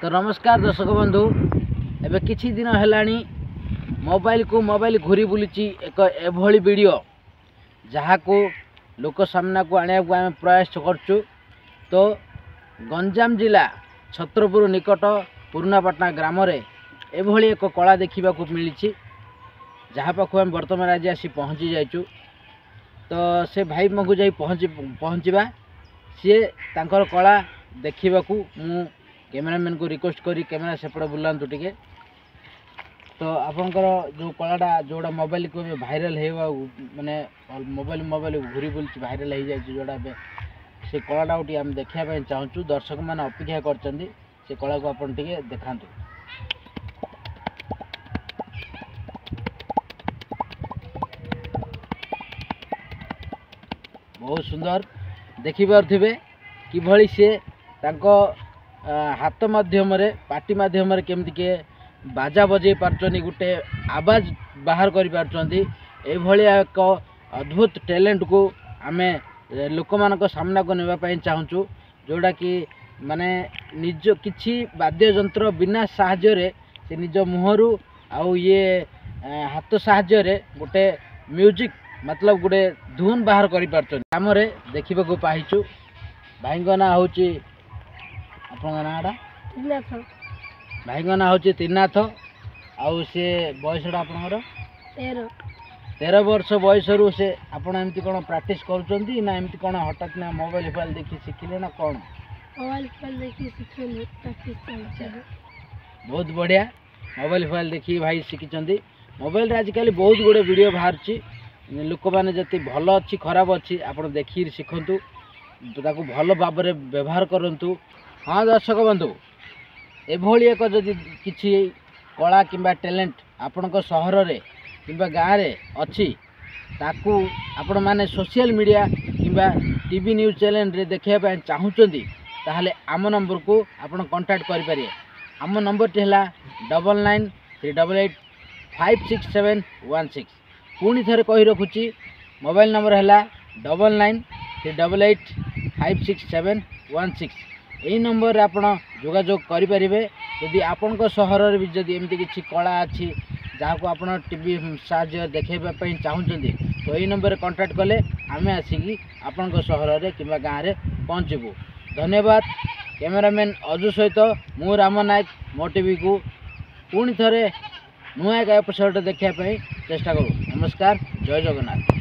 तो नमस्कार दर्शक बंधु एबे किछि दिन हेलानी मोबाइल घूरी बुली एक एभली वीडियो जहाँ को लोक सामना को आने को आम प्रयास करचु। तो गंजाम जिला छत्रपुर निकट पुरनापाटना ग्राम रे एभली एक कला देखा मिली जहाँ पाख आम बर्तमान आज आसी पहुँची जाइचु। तो से भाई मको जा पहुँचवा सी तांकर कला देखा मु कैमरामैन को रिक्वेस्ट करी कैमेरा सेपटे बुलांतु टिके। तो आपंकर जो कलाटा जोड़ा मोबाइल को भाइराल हो माने मोबाइल घूरी बुलची भाइराल हो जाए जोड़ा से कलाटा गोटे आम देखापी चाहूँ। दर्शक मैंने अपेक्षा कर से कला को आपन टिके देखांतु। बहुत सुंदर देखि पारुथिबे किभली से तांको हाथ माध्यम पाटी माध्यम केमती के बाजा बजे पार्चनी गोटे आवाज बाहर कर पार्चंती। एक अद्भुत टैलेंट को आमे लोक मान सामना को नेबा चाहूँ जोड़ा कि माने निज किछि वाद्य यंत्र बिना साहाय्य रे से निज मुहरु आउ ये हाथ साहाय्य रे गोटे म्यूजिक मतलब गोटे धुन बाहर कर पार्चन आम देखा को पाइचु। भाई ना हूँ आपन नाटा भाई ना हूँ त्रिनाथ आउ से बयसटा आपनकर 13 वर्ष बयस रु से आपन एमती कौन प्रैक्टिस करूँ ना एमती कौन हठात ना मोबाइल फाइल देखी शिखिले ना कौन मोबाइल फाइल देखी शिखिले प्रैक्टिस बहुत बढ़िया मोबाइल फाइल देखी भाई शिखी। मोबाइल आजिकल बहुत गुड़े वीडियो बाहर लोक मैंने जति भल अच्छी खराब अच्छी आप देखी शिखु ताकू भल भाव में व्यवहार करूँ। हाँ दर्शक बंधु एभली एक जदि किसी कला किंबा टैलेंट आपणक सहर रे किंबा गाँव रे अच्छी ताकू आपण माने सोशल मीडिया किंबा टीवी न्यूज चैनल रे देखा चाहूँगी ताहले आम नंबर को आपण कांटेक्ट करें। आम नंबर टी है 9938856716। पुणी थे कही रखुची मोबाइल नंबर है 9938856716। यही नंबर रे आपण जोगाजोग करें। यदि आपण सहर भी जदि एमती किसी कला अच्छी जहाँ को आप टीवी साहाय्य देखापी चाहूँगी तो यही नंबर कांटेक्ट कले आम आसिकी आपण सहर रे किंबा गाँव रे पहुँचबू। धन्यवाद। कैमरामैन अजु सहित मु राम नायक मो टीवी को पुणी थे नुआ एक एपिसोड देखापी चेष्टा करूँ। नमस्कार, जय जगन्नाथ।